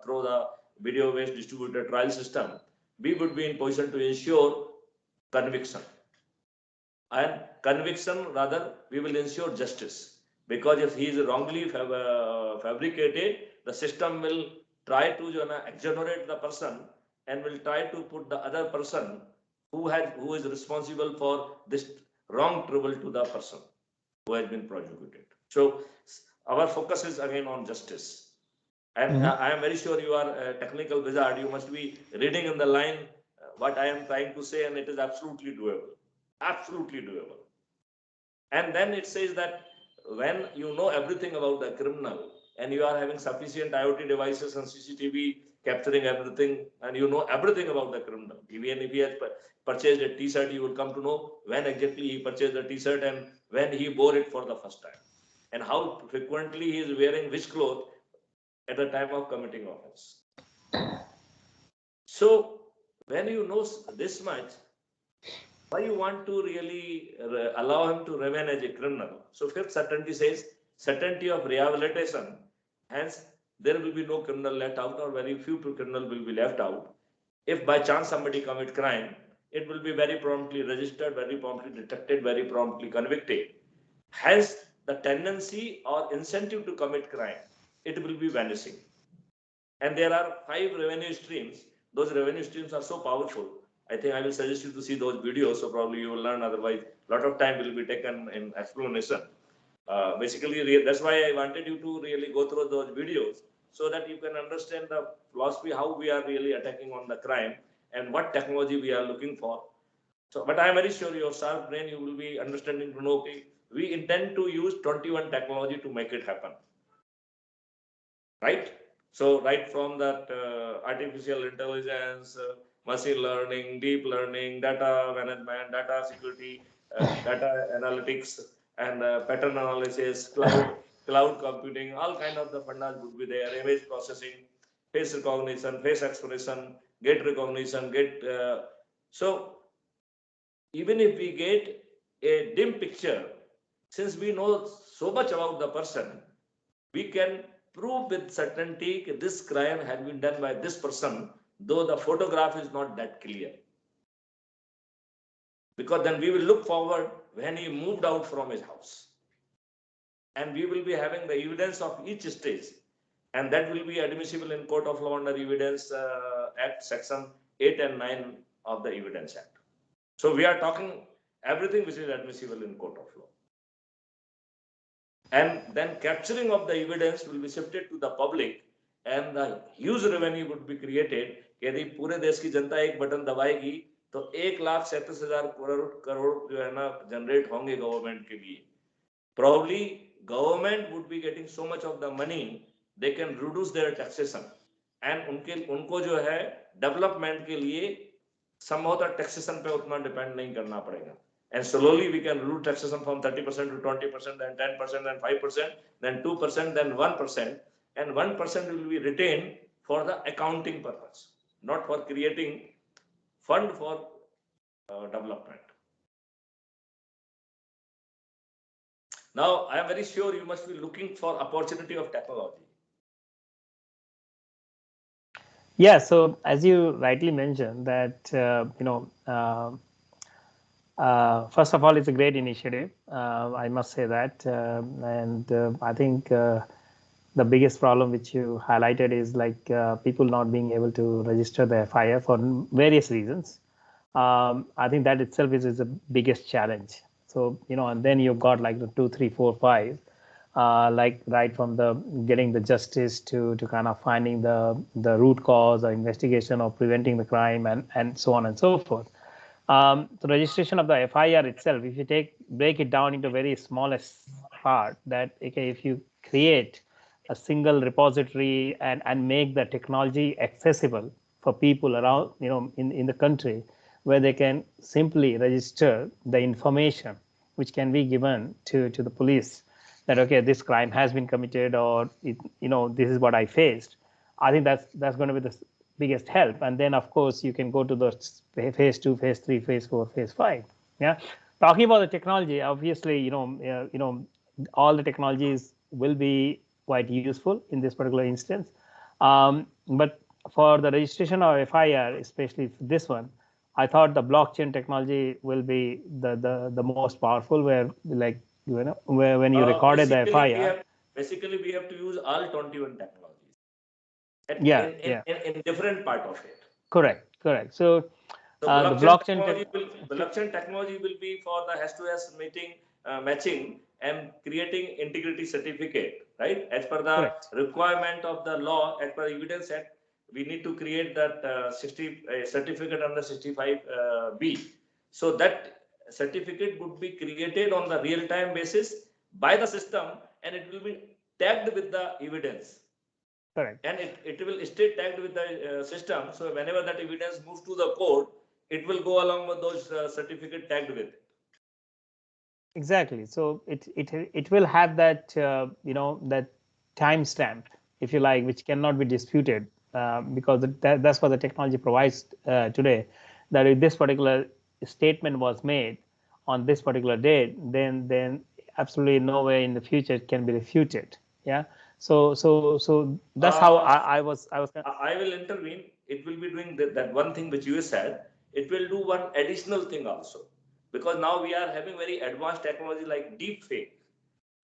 through the video-based distributed trial system, we would be in position to ensure conviction. And conviction, rather, we will ensure justice. Because if he is wrongly fabricated, the system will try to exonerate the person and will try to put the other person who is responsible for this wrong trouble to the person who has been prosecuted. So our focus is again on justice. And I am very sure you are a technical wizard. You must be reading in the line what I am trying to say, and it is absolutely doable. Absolutely doable. And then it says that when you know everything about the criminal and you are having sufficient IoT devices and CCTV capturing everything, and you know everything about the criminal, even if he has purchased a t-shirt, you will come to know when exactly he purchased the t-shirt and when he wore it for the first time, and how frequently he is wearing which cloth at the time of committing offense. So when you know this much, why you want to really allow him to remain as a criminal? So fifth certainty says certainty of rehabilitation. Hence, there will be no criminal left out, or very few criminal will be left out. If by chance somebody commit crime, it will be very promptly registered, very promptly detected, very promptly convicted. Hence, the tendency or incentive to commit crime, it will be vanishing. And there are 5 revenue streams. Those revenue streams are so powerful. I think I will suggest you to see those videos, so probably you will learn. Otherwise, a lot of time will be taken in explanation. Basically, that's why I wanted you to really go through those videos so that you can understand the philosophy, how we are really attacking on the crime and what technology we are looking for. So, but I am very sure your sharp brain, you will be understanding to know, okay, we intend to use 21 technology to make it happen. Right? So right from that artificial intelligence, machine learning, deep learning, data management, data security, data analytics, and pattern analysis, cloud computing, all kind of the fundas would be there. Image processing, face recognition, face expression, gait recognition, so even if we get a dim picture, since we know so much about the person, we can prove with certainty that this crime has been done by this person, though the photograph is not that clear. Because then we will look forward when he moved out from his house. And we will be having the evidence of each stage. And that will be admissible in Court of Law under Evidence Act, Section 8 and 9 of the Evidence Act. So we are talking everything which is admissible in Court of Law. And then capturing of the evidence will be shifted to the public, and the huge revenue would be created. यदि पूरे देश की जनता एक button दबाएगी तो 1,37,000 करोड़ जो है ना generate होंगे गवर्नमेंट के लिए. Probably government would be getting so much of the money, they can reduce their taxation, and उनको जो है डेवलपमेंट के लिए संभवतः टैक्सेशन पे उतना डिपेंड नहीं करना पड़ेगा. And slowly we can reduce taxation from 30% to 20%, then 10%, then 5%, then 2%, then 1%. And 1% will be retained for the accounting purpose, not for creating fund for development. Now, I am very sure you must be looking for opportunity of technology. Yeah, so as you rightly mentioned that, first of all, it's a great initiative. I must say that. I think the biggest problem which you highlighted is like people not being able to register their FIR for various reasons. I think that itself is the biggest challenge. So, and then you've got like the 2, 3, 4, 5, like right from the getting the justice to kind of finding the root cause or investigation or preventing the crime and so on and so forth. The registration of the FIR itself, if you break it down into very smallest part, that okay, if you create a single repository and make the technology accessible for people around, in the country, where they can simply register the information which can be given to the police that, okay, this crime has been committed, or this is what I faced. I think that's going to be the biggest help. And then of course you can go to the phase 2, phase 3, phase 4, phase 5. Yeah, talking about the technology, obviously, all the technologies will be quite useful in this particular instance. But for the registration of FIR, especially for this one, I thought the blockchain technology will be the most powerful, where, like, where when you recorded the FIR. Basically, we have to use all 21 technologies. In different part of it. Correct. So the blockchain technology will be for the S2S matching and creating integrity certificate, right? As per the requirement of the law, as per Evidence Act, we need to create that certificate under 65B. So that certificate would be created on the real-time basis by the system, and it will be tagged with the evidence. Correct. And it will stay tagged with the system. So whenever that evidence moves to the court, it will go along with those certificate tagged with it. Exactly. So it will have that that timestamp, if you like, which cannot be disputed, because that's what the technology provides today. That if this particular statement was made on this particular date, then absolutely no way in the future it can be refuted. Yeah. So that's how I was. I will intervene. It will be doing that one thing which you said. It will do one additional thing also, because now we are having very advanced technology like deep fake,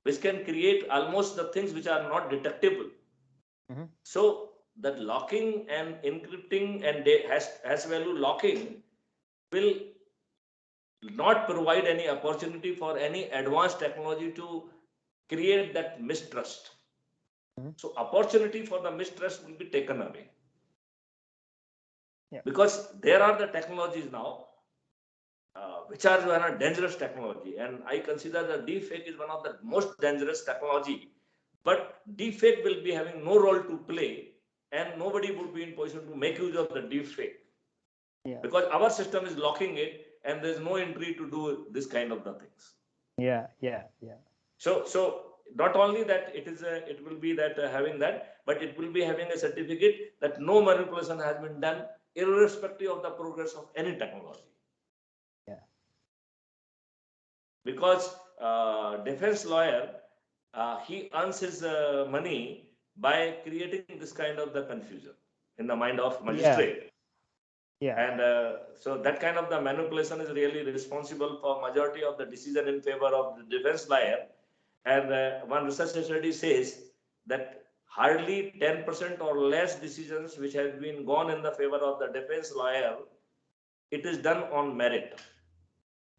which can create almost the things which are not detectable. So that locking and encrypting and hash value locking will not provide any opportunity for any advanced technology to create that mistrust. So opportunity for the mistrust will be taken away. Yeah. Because there are the technologies now which are a dangerous technology, and I consider that deepfake is one of the most dangerous technology. But deepfake will be having no role to play, and nobody would be in position to make use of the deepfake. Yeah. Because our system is locking it, and there is no entry to do this kind of the things. Yeah. So not only that it will be that having that, but it will be having a certificate that no manipulation has been done, irrespective of the progress of any technology. Yeah. Because defense lawyer, he earns his money by creating this kind of the confusion in the mind of magistrate. Yeah. And so that kind of the manipulation is really responsible for majority of the decision in favor of the defense lawyer. And one research study says that hardly 10% or less decisions which have been gone in the favor of the defense lawyer, it is done on merit.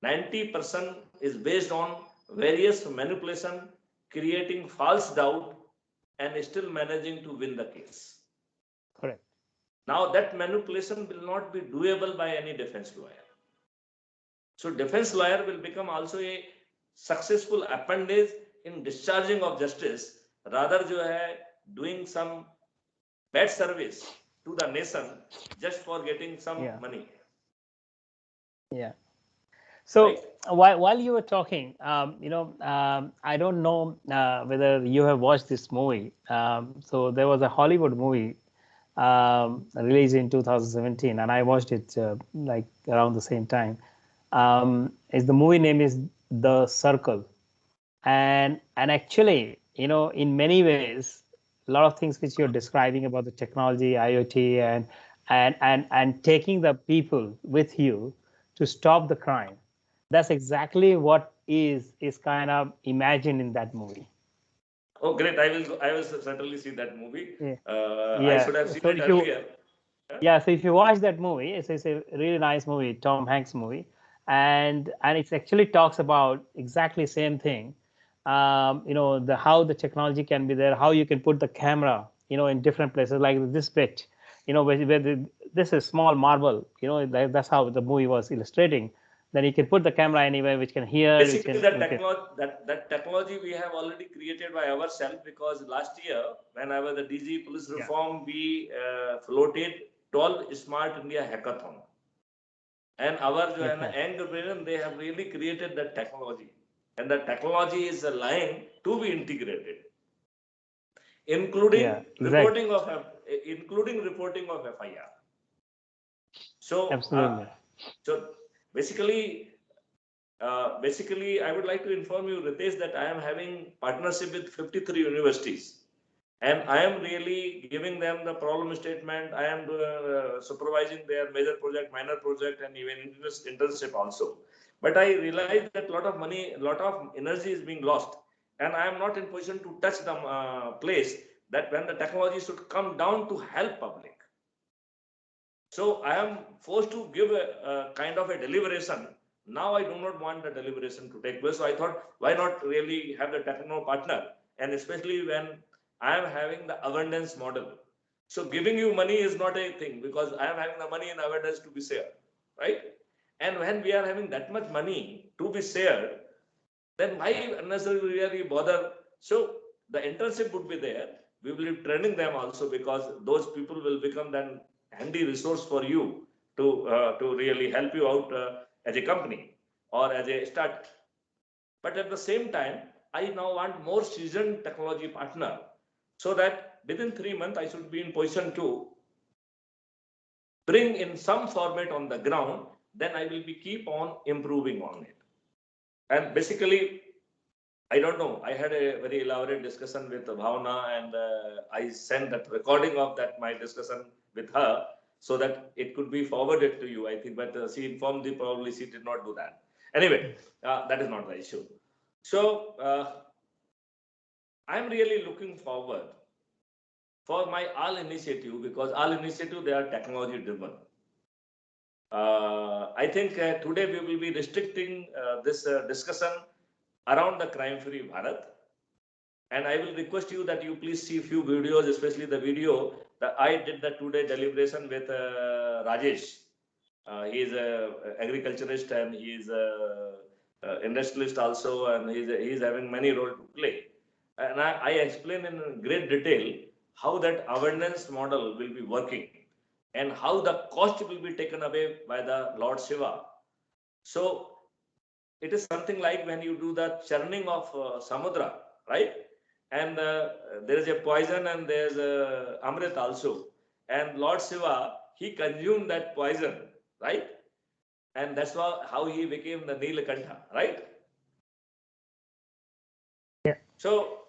90% is based on various manipulation, creating false doubt, and still managing to win the case. Correct. Now that manipulation will not be doable by any defense lawyer. So defense lawyer will become also a successful appendage in discharging of justice, rather doing some bad service to the nation just for getting some money. Yeah. So while you were talking, I don't know whether you have watched this movie. So there was a Hollywood movie released in 2017, and I watched it like around the same time. The movie name is The Circle, and actually, in many ways, a lot of things which you're describing about the technology, IoT, and taking the people with you to stop the crime. That's exactly what is kind of imagined in that movie. Oh, great! I will certainly see that movie. Yeah. I should have seen it earlier. Yeah, so if you watch that movie, it's a really nice movie, Tom Hanks movie, and it actually talks about exactly same thing. How the technology can be there, how you can put the camera, in different places, like this bit, where this is small marble, that's how the movie was illustrating. then you can put the camera anywhere which can hear. Basically, that technology we have already created by ourselves, because last year when I was the DG Police Reform, we floated 12 Smart India Hackathon, and our young generation, they have really created that technology, and the technology is a line to be integrated, including reporting of FIR. So absolutely. So basically, I would like to inform you, Ritesh, that I am having partnership with 53 universities, and I am really giving them the problem statement. I am supervising their major project, minor project, and even internship also. But I realize that a lot of money, a lot of energy is being lost, and I am not in position to touch the place that when the technology should come down to help public. So I am forced to give a kind of a deliberation. Now I do not want the deliberation to take place. So I thought, why not really have the techno partner? And especially when I am having the abundance model. So giving you money is not a thing, because I am having the money in abundance to be shared, right? And when we are having that much money to be shared, then why unnecessarily really bother? So the internship would be there. We will be training them also, because those people will become then handy resource for you to really help you out as a company or as a startup. But at the same time, I now want more seasoned technology partner, so that within 3 months I should be in position to bring in some format on the ground. Then I will be keep on improving on it. And basically, I don't know, I had a very elaborate discussion with Bhavna, and I sent that recording of that my discussion with her, so that it could be forwarded to you, I think, but she informed me, probably she did not do that. Anyway, that is not the issue. So I'm really looking forward for my all initiative, because all initiative, they are technology driven. I think today we will be restricting this discussion around the crime-free Bharat. And I will request you that you please see a few videos, especially the video that I did the today deliberation with Rajesh. He is an agriculturist, and he is an industrialist also, and he is having many roles to play. And I explain in great detail how that awareness model will be working, and how the cost will be taken away by the Lord Shiva. So it is something like when you do the churning of samudra, right? And there is a poison, and there is a Amrit also. And Lord Shiva, he consumed that poison, right? And that's how he became the Nilakantha, right? Yeah. So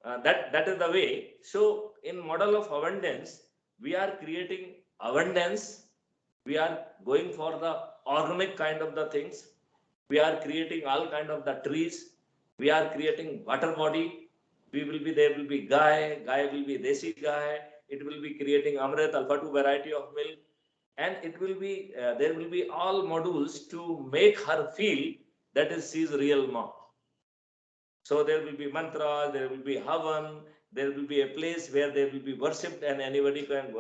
that is the way. So in model of abundance, we are creating abundance. We are going for the organic kind of the things. We are creating all kind of the trees. We are creating water body. There will be Gai will be Desi Gai. It will be creating Amrit, Alpha 2 variety of milk. And it will be, there will be all modules to make her feel that she is real mom. So there will be mantra, there will be havan, there will be a place where they will be worshipped, and anybody can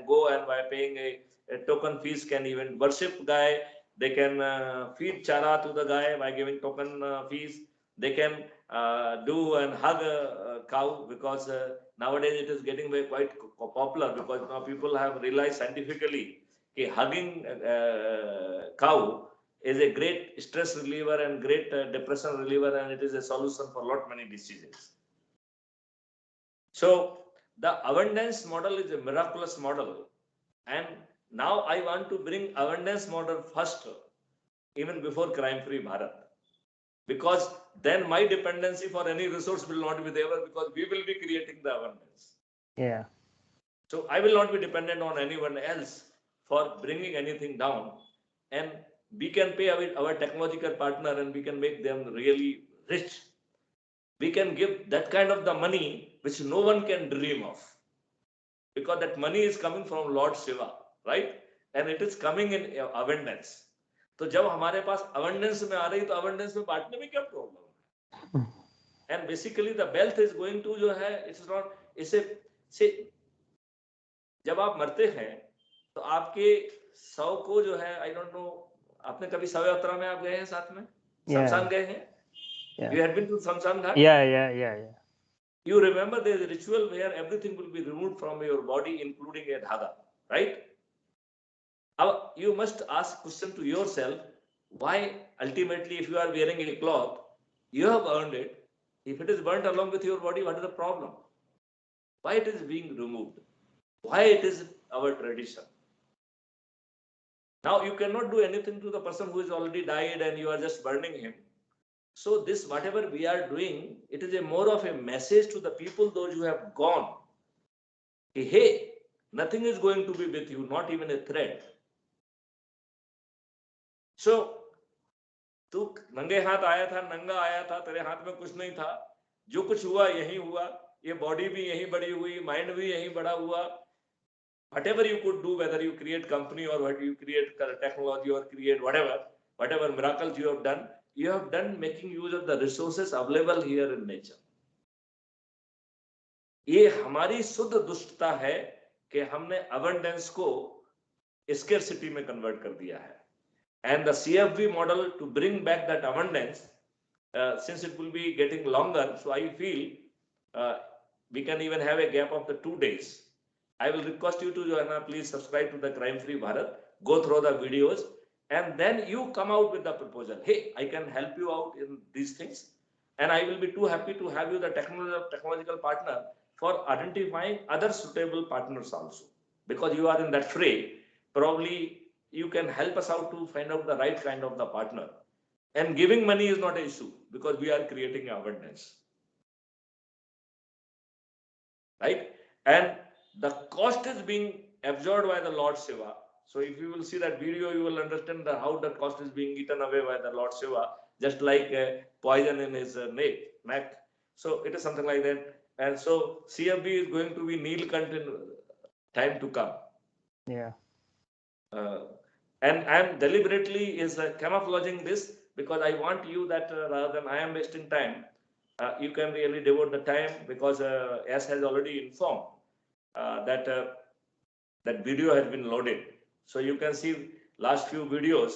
go, and by paying a token fees can even worship Gai. They can feed chara to the Gai by giving token fees. They can do and hug a cow, because nowadays it is getting very quite popular, because now people have realized scientifically that hugging cow is a great stress reliever and great depression reliever, and it is a solution for lot many diseases. So the abundance model is a miraculous model, and now I want to bring abundance model first, even before crime-free Bharat, because then my dependency for any resource will not be there, because we will be creating the abundance. Yeah. So I will not be dependent on anyone else for bringing anything down, and we can pay our technological partner, and we can make them really rich. We can give that kind of the money which no one can dream of, because that money is coming from Lord Shiva, right? And it is coming in abundance. तो जब हमारे पास abundance में आ रही, तो abundance में बांटने में क्या problem है? And basically the wealth is going to जो है, it's not, इसे जब आप मरते हैं, तो आपके 100 को जो है, I don't know आपने कभी शव यात्रा में आप गए हैं साथ में? Yeah. शमशान गए हैं? Yeah. You had been to Shamshan Ghat? Yeah. You remember there is a ritual where everything will be removed from your body, including a dhaga, right? Now, you must ask question to yourself, why ultimately if you are wearing a cloth, you have earned it. If it is burnt along with your body, what is the problem? Why it is being removed? Why it is our tradition? Now you cannot do anything to the person who is already died and you are just burning him. So this, whatever we are doing, it is a more of a message to the people, those who have gone. Hey, nothing is going to be with you, not even a thread. So, तू नंगे हाथ आया था, नंगा आया था, तेरे हाथ में कुछ नहीं था, जो कुछ हुआ यही हुआ, ये बॉडी भी यही बड़ी हुई, माइंड भी यही बड़ा हुआ. Whatever you could do, whether you create company or what you create technology or create whatever miracles you have done making use of the resources available here in nature. ये हमारी शुद्ध दुष्टता है कि हमने abundance को scarcity में convert कर दिया है. And the CFV model to bring back that abundance, since it will be getting longer, so I feel we can even have a gap of the 2 days. I will request you to please subscribe to the Crime Free Bharat, go through the videos, and then you come out with the proposal. Hey, I can help you out in these things, and I will be too happy to have you the technological partner for identifying other suitable partners also. Because you are in that fray, probably you can help us out to find out the right kind of the partner. And giving money is not an issue because we are creating abundance. Right? And the cost is being absorbed by the Lord Shiva. So if you will see that video, you will understand how the cost is being eaten away by the Lord Shiva, just like poison in his neck. So it is something like that. And so CFB is going to be Neelkant in time to come. Yeah. And I am deliberately camouflaging this because I want you that rather than I am wasting time, you can really devote the time because S has already informed that that video has been loaded. So you can see last few videos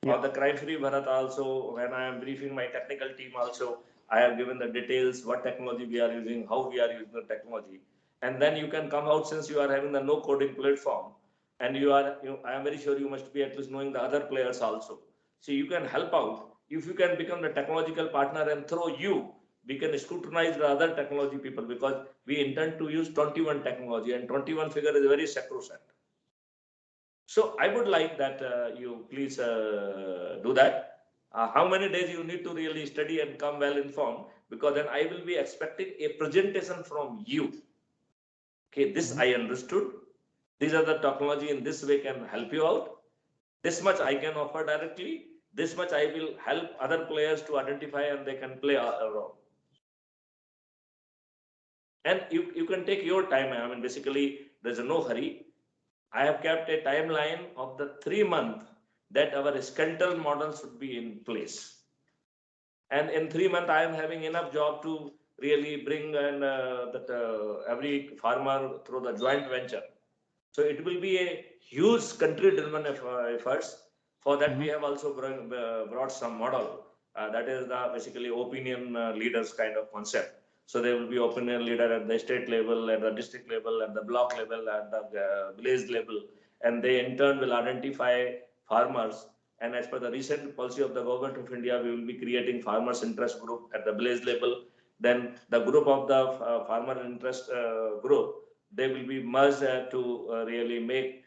of the Crime Free Bharat also. When I am briefing my technical team also, I have given the details, what technology we are using, how we are using the technology. And then you can come out, since you are having the no coding platform, and I am very sure you must be at least knowing the other players also. So you can help out. If you can become the technological partner, and through we can scrutinize the other technology people, because we intend to use 21 technology, and 21 figure is very sacrosanct. So I would like that you please do that. How many days you need to really study and come well informed, because then I will be expecting a presentation from you. Okay, this I understood. These are the technology in this way can help you out. This much I can offer directly. This much I will help other players to identify, and they can play around. And you can take your time. I mean, basically, there's no hurry. I have kept a timeline of the 3 months that our skeletal model should be in place. And in 3 months, I am having enough job to really bring and every farmer through the joint venture. So it will be a huge country-driven efforts. For that, we have also brought some model. That is the basically opinion leaders kind of concept. So there will be opinion leader at the state level, at the district level, at the block level, at the village level, and they in turn will identify farmers. And as per the recent policy of the government of India, we will be creating farmers interest group at the village level. Then the group of the farmer interest group, they will be merged to really make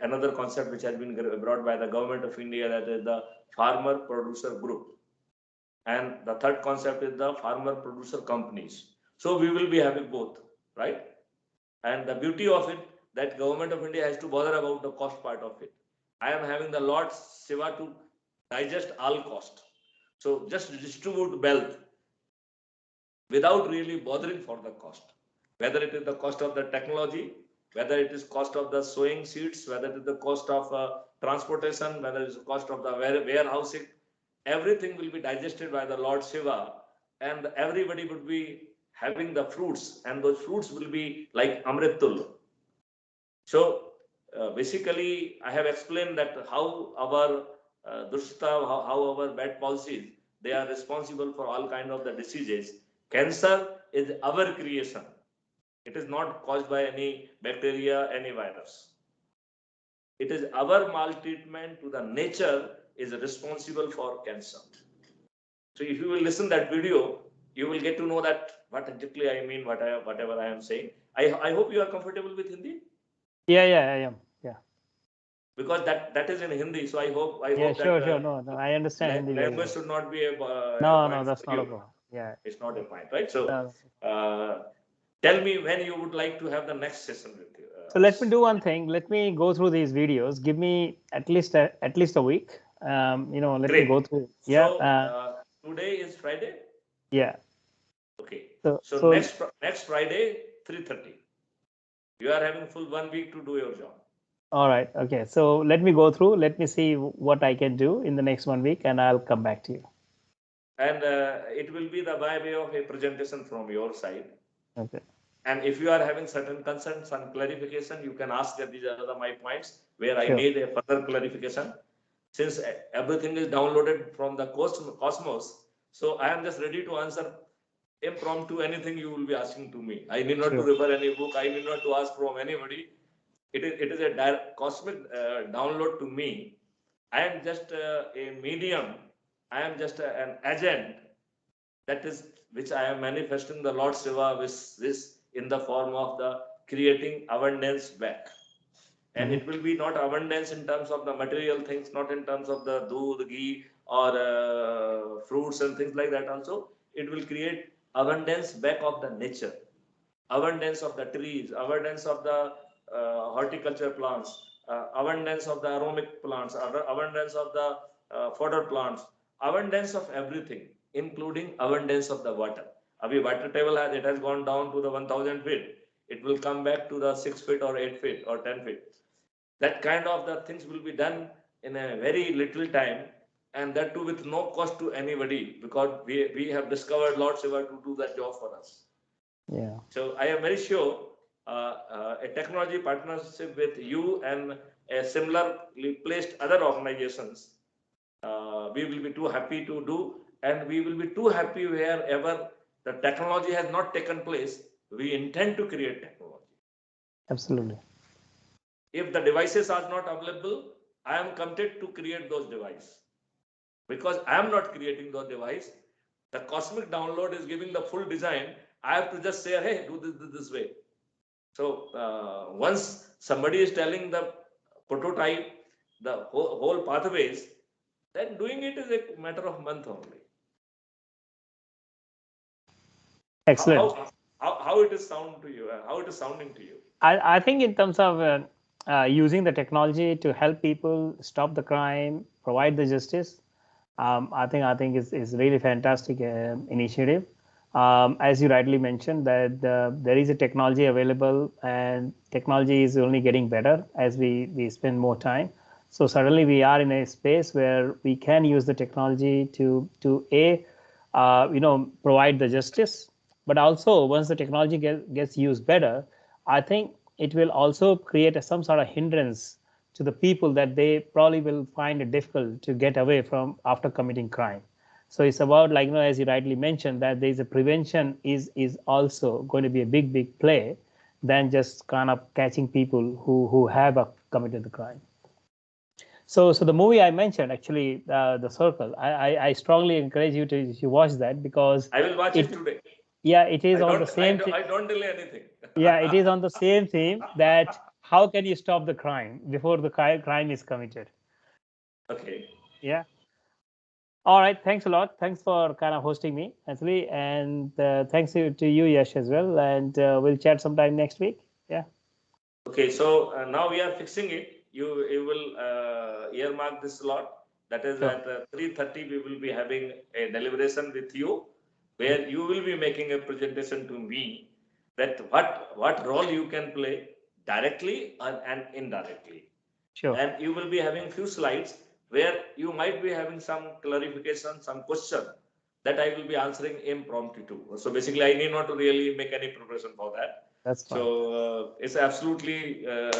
another concept which has been brought by the government of India, that is the farmer producer group. And the third concept is the farmer producer companies. So we will be having both, right? And the beauty of it, that government of India has to bother about the cost part of it. I am having the Lord Shiva to digest all cost. So just distribute wealth without really bothering for the cost. Whether it is the cost of the technology, whether it is cost of the sowing seeds, whether it is the cost of transportation, whether it is the cost of the warehousing, everything will be digested by the Lord Shiva, and everybody would be having the fruits, and those fruits will be like Amritul. So basically, I have explained that how our Dushta, however bad policies, they are responsible for all kind of the diseases. Cancer is our creation. It is not caused by any bacteria, any virus. It is our maltreatment to the nature is responsible for cancer. So if you will listen that video, you will get to know that what exactly I mean, whatever I am saying. I hope you are comfortable with Hindi. Yeah, I am. Yeah. Because that is in Hindi, so I hope Yeah, that sure. No, I understand Hindi very well. language should not be a No, point that's for not a you. problem. Yeah. It's not a point, right? So No. tell me when you would like to have the next session with you. So let me do one thing. Let me go through these videos. Give me at least a week. Let Great. me go through. So Yeah. today is Friday. Yeah. Okay. So next Friday, 3:30. You are having full 1 week to do your job. All right. Okay. So let me go through. Let me see what I can do in the next 1 week, and I'll come back to you. And it will be the by way of a presentation from your side. Okay. And if you are having certain concerns and clarification, you can ask that these are my points where I Sure. need a further clarification. Since everything is downloaded from the Cosmos, so I am just ready to answer impromptu anything you will be asking to me. I need not to refer any book. I need not to ask from anybody. It is a direct cosmic download to me. I am just a medium. I am just an agent. That is which I am manifesting the Lord Shiva with this in the form of the creating abundance back. And it will be not abundance in terms of the material things, not in terms of the doodh, ghee, or fruits and things like that also. It will create abundance back of the nature, abundance of the trees, abundance of the horticulture plants, abundance of the aromatic plants, abundance of the fodder plants, abundance of everything, including abundance of the water. Abhi water table has gone down to the 1000 feet. It will come back to the 6 feet or 8 feet or 10 feet. That kind of the things will be done in a very little time, and that too with no cost to anybody, because we have discovered Lord Shiva to do that job for us. Yeah. So I am very sure a technology partnership with you and a similarly placed other organizations, we will be too happy to do, and we will be too happy wherever the technology has not taken place. We intend to create technology. Absolutely. If the devices are not available, I am committed to create those devices. Because I am not creating those devices, the cosmic download is giving the full design. I have to just say, hey, do this way. So once somebody is telling the prototype, the whole pathways, then doing it is a matter of month only. Excellent. How it is sound to you? How it is sounding to you? I think in terms of using the technology to help people stop the crime, provide the justice, I think is really fantastic initiative. As you rightly mentioned, that there is a technology available, and technology is only getting better as we spend more time. So suddenly we are in a space where we can use the technology to provide the justice, but also once the technology gets used better, I think it will also create some sort of hindrance to the people that they probably will find it difficult to get away from after committing crime. So it's about, like, as you rightly mentioned, that there's a prevention is also going to be a big play than just kind of catching people who have committed the crime. So the movie I mentioned, actually, The Circle, I strongly encourage you to watch that, because I will watch it today. Yeah, it is on the same. I don't delay anything. Yeah, it is on the same theme, that how can you stop the crime before the crime is committed. Okay. Yeah. All right. Thanks a lot. Thanks for kind of hosting me, Anthony, and thanks to you, Yash, as well. And we'll chat sometime next week. Yeah. Okay. So now we are fixing it. You will earmark this slot. That is Sure. at 3:30. We will be having a deliberation with you, where you will be making a presentation to me that what role you can play directly and indirectly. Sure. And you will be having few slides where you might be having some clarification, some question that I will be answering impromptu too. So basically, I need not to really make any preparation for that. That's fine. So it's absolutely a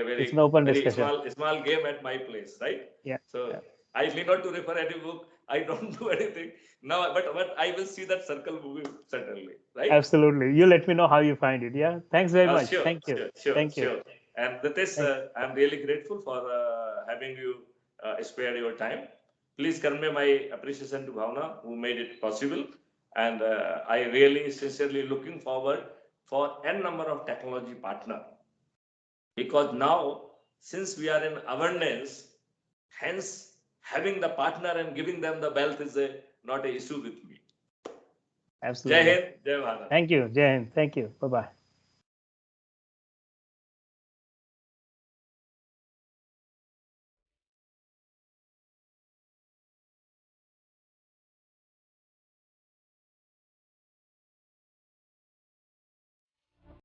very, It's an open very discussion. small game at my place, right? Yeah. So Yeah. I need not to refer any book. I don't do anything now, but I will see that circle moving certainly, right? Absolutely. You let me know how you find it. Yeah. Thanks very much. Sure, Thank you. sure, sure, Thank you. sure. And Nitesh, Thank I'm really grateful for having you spare your time. Please convey my appreciation to Bhavna, who made it possible. And I really sincerely looking forward for n number of technology partner, because now since we are in awareness, hence having the partner and giving them the wealth is not a issue with me. Jai Absolutely. Hind, Jai Bharat. Thank you, Jai Hind. Thank you. Bye-bye.